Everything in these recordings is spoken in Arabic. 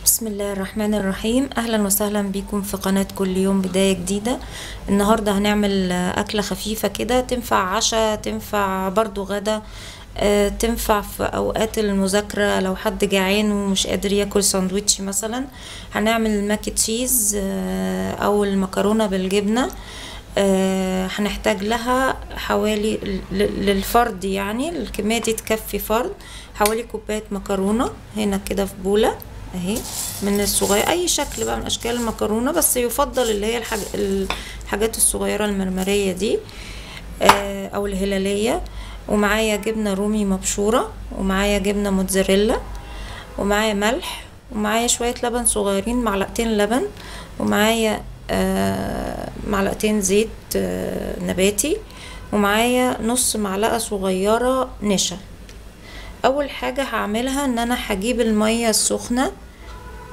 بسم الله الرحمن الرحيم. اهلا وسهلا بكم في قناة كل يوم بداية جديدة. النهاردة هنعمل اكلة خفيفة كده، تنفع عشاء، تنفع برضو غدا، تنفع في اوقات المذاكرة لو حد جعان ومش قادر ياكل ساندويتش مثلا. هنعمل ماك تشيز او المكرونة بالجبنة. هنحتاج لها حوالي للفرد، يعني الكمية دي تكفي فرد، حوالي كوباية مكرونة هنا كده في بولة اهي، من الصغير اي شكل بقى من اشكال المكرونة، بس يفضل اللي هي الحاجات الصغيرة المرمرية دي او الهلالية. ومعايا جبنة رومي مبشورة، ومعايا جبنة موتزاريلا، ومعايا ملح، ومعايا شوية لبن صغيرين، معلقتين لبن، ومعايا معلقتين زيت نباتي، ومعايا نص معلقة صغيرة نشا. اول حاجة هعملها ان انا هجيب المية السخنة،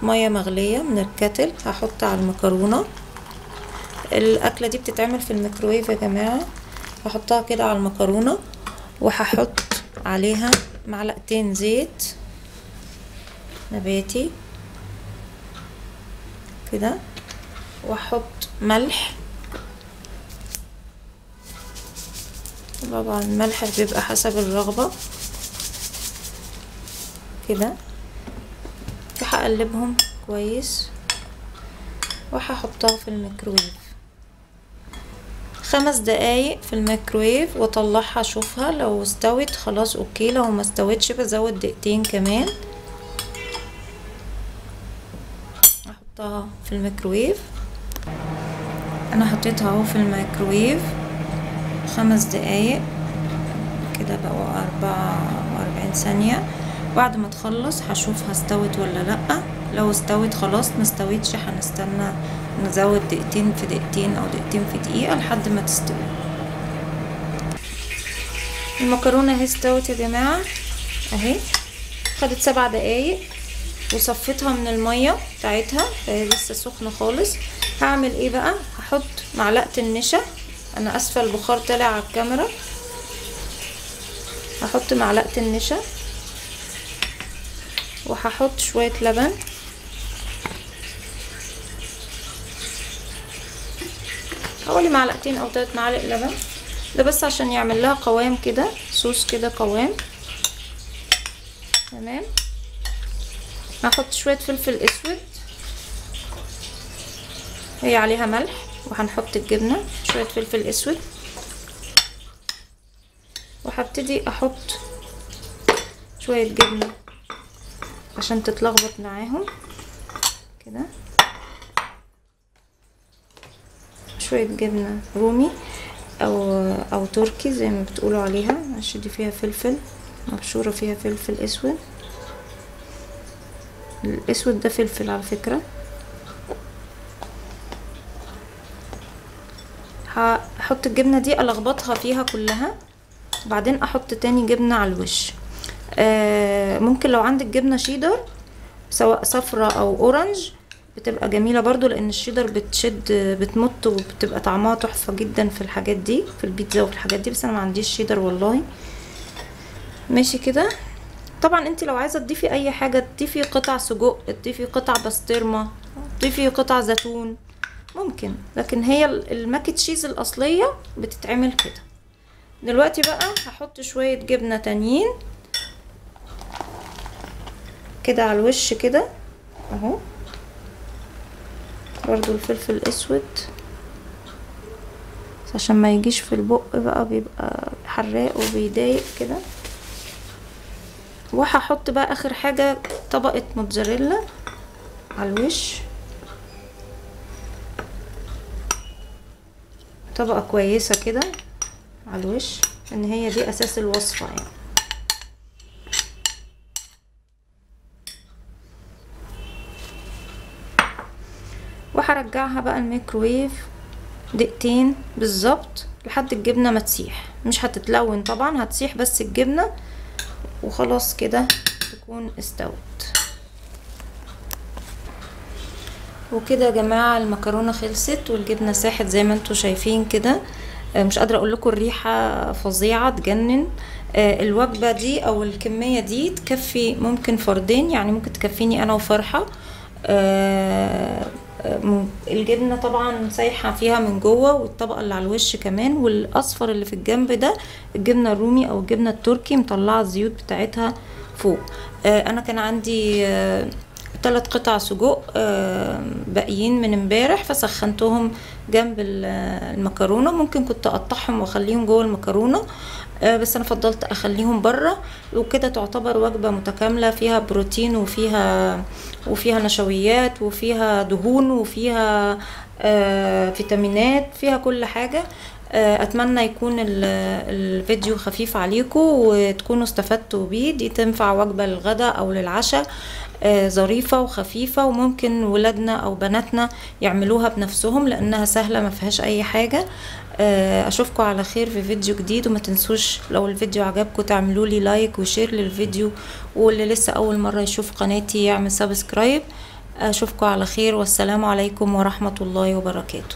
مية مغلية من الكاتل، هحط على المكرونة. الاكلة دي بتتعمل في الميكروويف يا جماعة. هحطها كده على المكرونة، وهحط عليها معلقتين زيت نباتي كده، واحط ملح. طبعا الملح بيبقى حسب الرغبة كده، وهقلبهم كويس، وهحطها في الميكروويف 5 دقايق في الميكروويف، واطلعها اشوفها لو استوت خلاص اوكي، لو ما استوتش بزود دقيقتين كمان. احطها في الميكروويف. انا حطيتها اهو في الميكروويف 5 دقايق كده، بقوا 44 ثانية. بعد ما تخلص هشوفها استوت ولا لا. لو استوت خلاص، ما استوتش هنستنى نزود دقيقتين في دقيقتين او دقيقتين في دقيقة لحد ما تستوي. المكرونة اهي استوت يا جماعة اهي، خدت 7 دقايق وصفيتها من المية بتاعتها، فهي لسه سخنة خالص. هعمل ايه بقى؟ هحط معلقة النشا، انا اسفة البخار طلع على الكاميرا. هحط معلقة النشا، وهحط شوية لبن، حوالي معلقتين او 3 معالق لبن، ده بس عشان يعمل لها قوام كده، صوص كده قوام. تمام. هحط شوية فلفل اسود، هي عليها ملح، وهنحط الجبنة، شوية فلفل اسود، وهبتدي احط شوية جبنة عشان تتلخبط معاهم كده، شوية جبنة رومي او تركي زي ما بتقولوا عليها، عشان دي فيها فلفل مبشورة، فيها فلفل اسود. الاسود ده فلفل على فكرة. هحط الجبنة دي الخبطها فيها كلها، وبعدين احط تاني جبنة على الوش. ممكن لو عندك جبنة شيدر سواء صفرة او اورنج بتبقى جميلة برضو، لان الشيدر بتشد بتمط، وبتبقى طعمها تحفة جدا في الحاجات دي، في البيتزا وفي الحاجات دي، بس انا ما عنديش شيدر والله. ماشي كده. طبعا انت لو عايزة تضيفي اي حاجة، تضيفي قطع سجق، تضيفي قطع بسطرمة، تضيفي قطع زيتون ممكن، لكن هي الماك تشيز الاصلية بتتعمل كده. دلوقتي بقى هحط شوية جبنة تانيين كده على الوش كده اهو، برضو الفلفل الاسود عشان ما يجيش في البق بقى، بيبقى حراق وبيضايق كده. وهحط بقى اخر حاجة طبقة موتزاريلا على الوش، طبقة كويسة كده على الوش، ان هي دي اساس الوصفة يعني. وهرجعها بقى الميكروويف دقيقتين بالظبط لحد الجبنة ما تسيح، مش هتتلون طبعا، هتسيح بس الجبنة وخلاص كده تكون استوت. وكده يا جماعة المكرونة خلصت والجبنة ساحت زي ما انتوا شايفين كده. مش قادرة اقول لكم الريحة فظيعة تجنن. الوجبة دي او الكمية دي تكفي ممكن فردين، يعني ممكن تكفيني انا وفرحة. الجبنة طبعا سايحة فيها من جوه، والطبقة اللي على الوش كمان، والاصفر اللي في الجنب ده الجبنة الرومي او الجبنة التركي مطلعة الزيوت بتاعتها فوق. انا كان عندي 3 قطع سجق باقيين من امبارح، فسخنتهم جنب المكرونة. ممكن كنت اقطعهم واخليهم جوه المكرونة، بس انا فضلت اخليهم بره، وكده تعتبر وجبة متكاملة فيها بروتين وفيها نشويات وفيها دهون وفيها فيتامينات، فيها كل حاجة. اتمنى يكون الفيديو خفيف عليكم وتكونوا استفدتوا بيه. دي تنفع وجبة للغداء او للعشاء، ظريفة وخفيفة، وممكن ولادنا او بناتنا يعملوها بنفسهم لانها سهلة ما فيهاش اي حاجة. اشوفكم على خير في فيديو جديد، وما تنسوش لو الفيديو عجبكم تعملوا لي لايك وشير للفيديو، واللي لسه اول مرة يشوف قناتي يعمل سبسكرايب. اشوفكم على خير، والسلام عليكم ورحمة الله وبركاته.